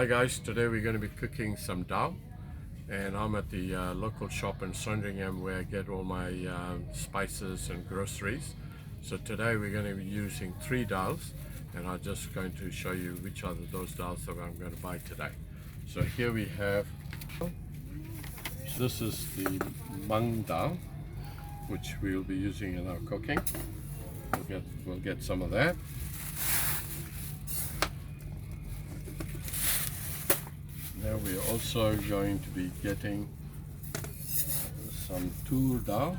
Hi guys, today we're going to be cooking some dhal, and I'm at the local shop in Sandringham where I get all my spices and groceries. So today we're going to be using 3 dhals, and I'm just going to show you which are those dhals that I'm going to buy today. So here we have, this is the mung dhal, which we'll be using in our cooking. We'll get some of that. Now we're also going to be getting some toor dhal,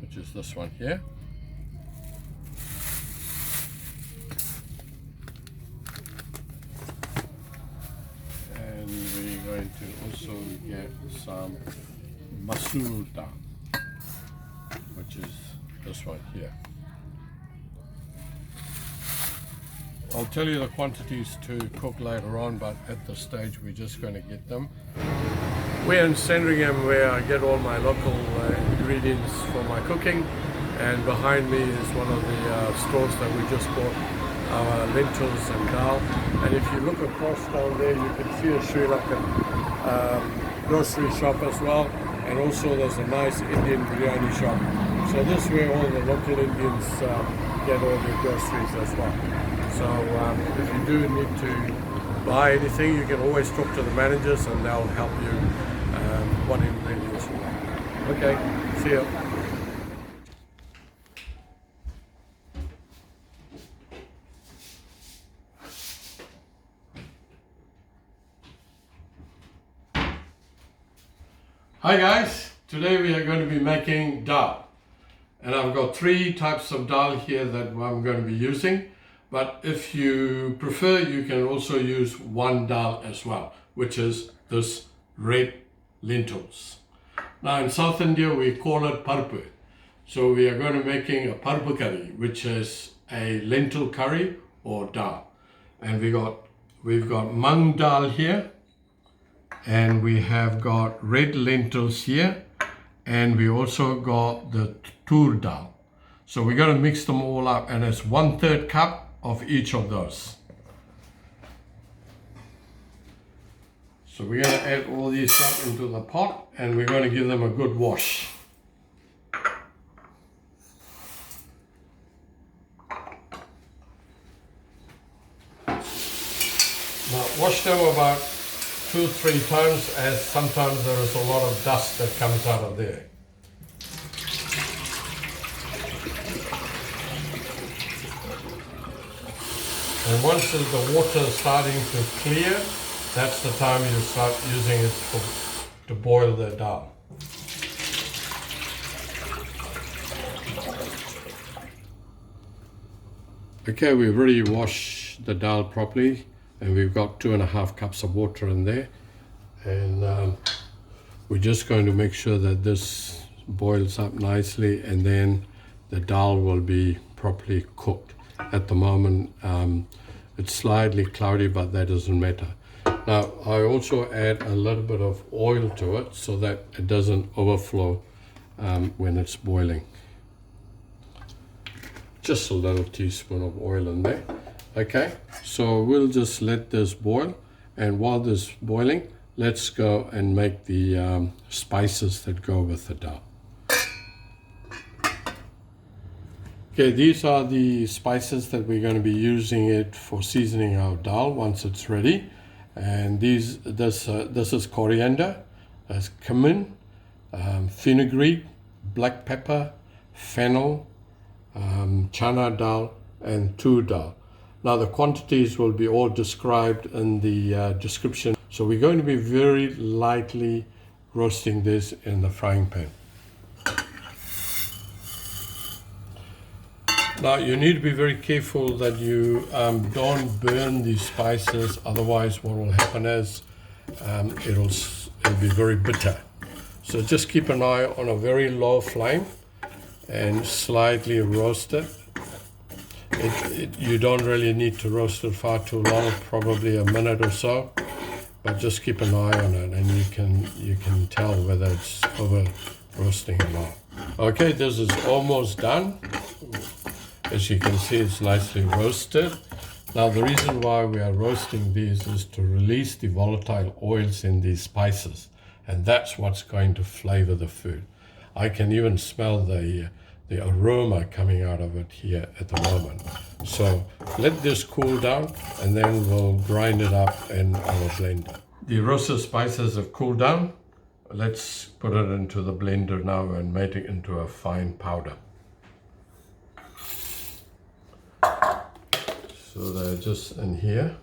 which is this one here. And we're going to also get some masoor dhal, which is this one here. I'll tell you the quantities to cook later on, but at this stage we're just going to get them. We're in Sandringham where I get all my local ingredients for my cooking, and behind me is one of the stores that we just bought our lentils and dhal. And if you look across down there, you can see a Sri Lankan grocery shop as well, and also there's a nice Indian biryani shop. So this is where all the local Indians get all their groceries as well. So if you do need to buy anything, you can always talk to the managers and they'll help you what ingredients you want. Okay, see ya. Hi guys, today we are going to be making dhal. And I've got 3 types of dhal here that I'm going to be using. But if you prefer, you can also use one dhal as well, which is this red lentils. Now in South India, we call it 𝗶𝗴𝗿. So we are going to be making a 𝗶𝗴𝗿 curry, which is a lentil curry or dhal. And we've got mung dhal here, and we have got red lentils here, and we also got the toor dhal. So we're going to mix them all up, and it's 1/3 cup of each of those. So we're going to add all these up into the pot, and we're going to give them a good wash. Now wash them about 2-3 times, as sometimes there is a lot of dust that comes out of there. And once the water is starting to clear, that's the time you start using it to boil the dhal. Okay, we've already washed the dhal properly, and we've got 2.5 cups of water in there. And we're just going to make sure that this boils up nicely, and then the dhal will be properly cooked. At the moment, it's slightly cloudy, but that doesn't matter. Now, I also add a little bit of oil to it so that it doesn't overflow when it's boiling. Just a little teaspoon of oil in there. Okay, so we'll just let this boil, and while this is boiling, let's go and make the spices that go with the dhal. Okay, these are the spices that we're going to be using it for seasoning our dhal once it's ready. And this is coriander, that's cumin, fenugreek, black pepper, fennel, chana dal, and toor dhal. Now the quantities will be all described in the description. So we're going to be very lightly roasting this in the frying pan. Now you need to be very careful that you don't burn these spices, otherwise what will happen is it'll be very bitter. So just keep an eye on a very low flame and slightly roast it. You don't really need to roast it far too long, probably a minute or so, but just keep an eye on it, and you can tell whether it's over roasting or not. Okay, this is almost done. As you can see, it's nicely roasted. Now the reason why we are roasting these is to release the volatile oils in these spices, and that's what's going to flavor the food. I can even smell the aroma coming out of it here at the moment. So let this cool down and then we'll grind it up in our blender. The roasted spices have cooled down. Let's put it into the blender now and make it into a fine powder. So they're just in here.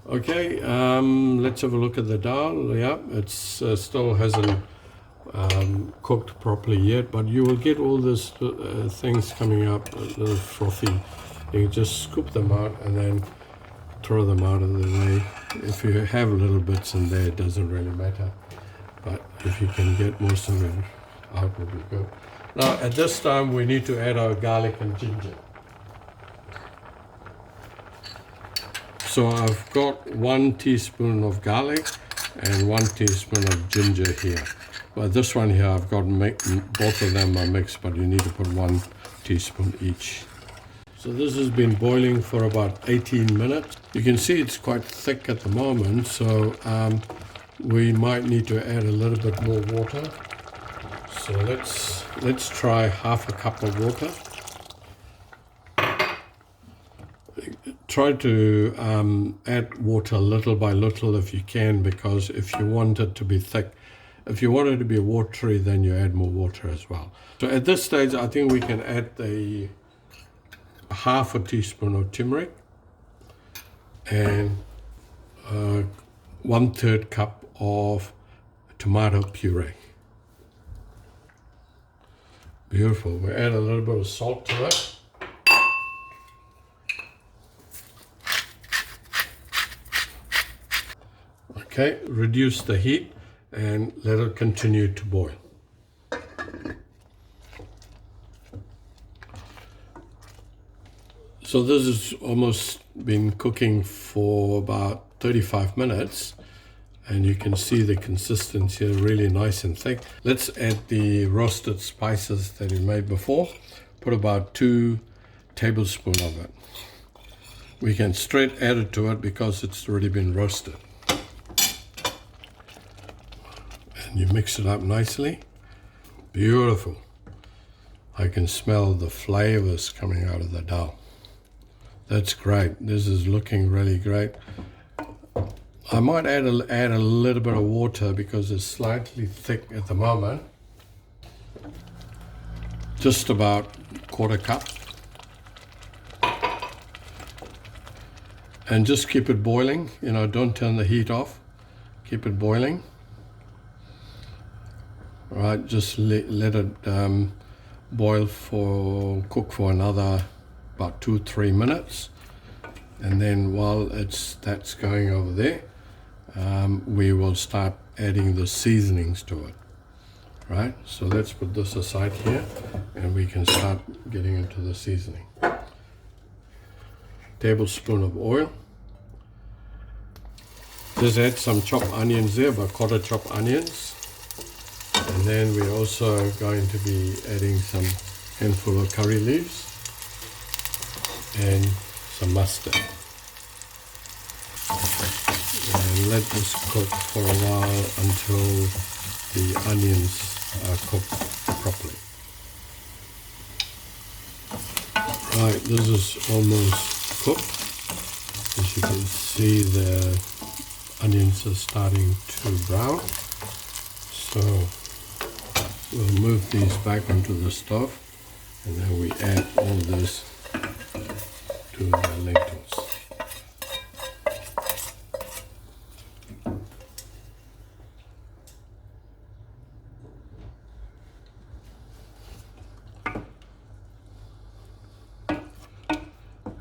Okay, let's have a look at the dal. Yeah, it's still hasn't cooked properly yet, but you will get all these things coming up, a little frothy. You just scoop them out and then throw them out of the way. If you have little bits in there, it doesn't really matter. But if you can get most of it out, will be good. Now, at this time, we need to add our garlic and ginger. So I've got 1 teaspoon of garlic and 1 teaspoon of ginger here. But this one here, I've got both of them are mixed, but you need to put 1 teaspoon each. So this has been boiling for about 18 minutes. You can see it's quite thick at the moment, so we might need to add a little bit more water. So let's try half a cup of water. Try to add water little by little if you can, because if you want it to be thick, if you want it to be watery, then you add more water as well. So at this stage, I think we can add the half a teaspoon of turmeric and 1/3 cup of tomato puree. Beautiful. We add a little bit of salt to it. Okay, reduce the heat and let it continue to boil. So this has almost been cooking for about 35 minutes, and you can see the consistency is really nice and thick. Let's add the roasted spices that we made before. Put about 2 tablespoons of it. We can straight add it to it because it's already been roasted. You mix it up nicely. Beautiful. I can smell the flavors coming out of the dal. That's great. This is looking really great. I might add a little bit of water because it's slightly thick at the moment. Just about 1/4 cup. And just keep it boiling. You know, don't turn the heat off. Keep it boiling. Right, just let it cook for another about 2-3 minutes, and then while that's going over there, we will start adding the seasonings to it. Right, so let's put this aside here, and we can start getting into the seasoning. Tablespoon of oil. Just add some chopped onions there, about 1/4 chopped onions. And then we're also going to be adding some handful of curry leaves and some mustard. And let this cook for a while until the onions are cooked properly. Right, this is almost cooked. As you can see, the onions are starting to brown. So we'll move these back onto the stove, and then we add all this to the lentils.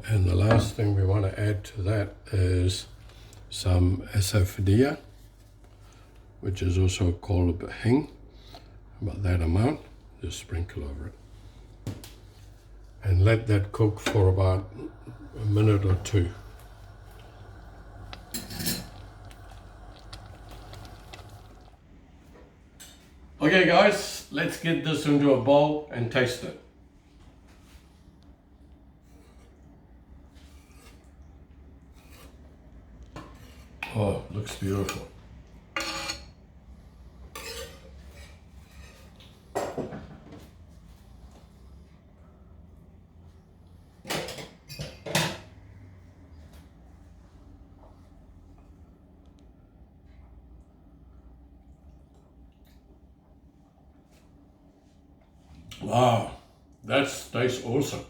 And the last thing we want to add to that is some asafoetida, which is also called hing, about that amount. Just sprinkle over it. And let that cook for about a minute or two. Okay guys, let's get this into a bowl and taste it. Oh, looks beautiful. Wow, that tastes awesome.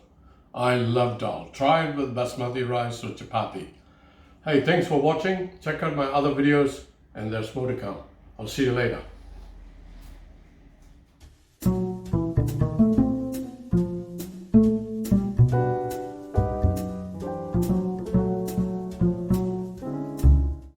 I love dal. Try it with basmati rice or chapati. Hey, thanks for watching. Check out my other videos, and there's more to come. I'll see you later.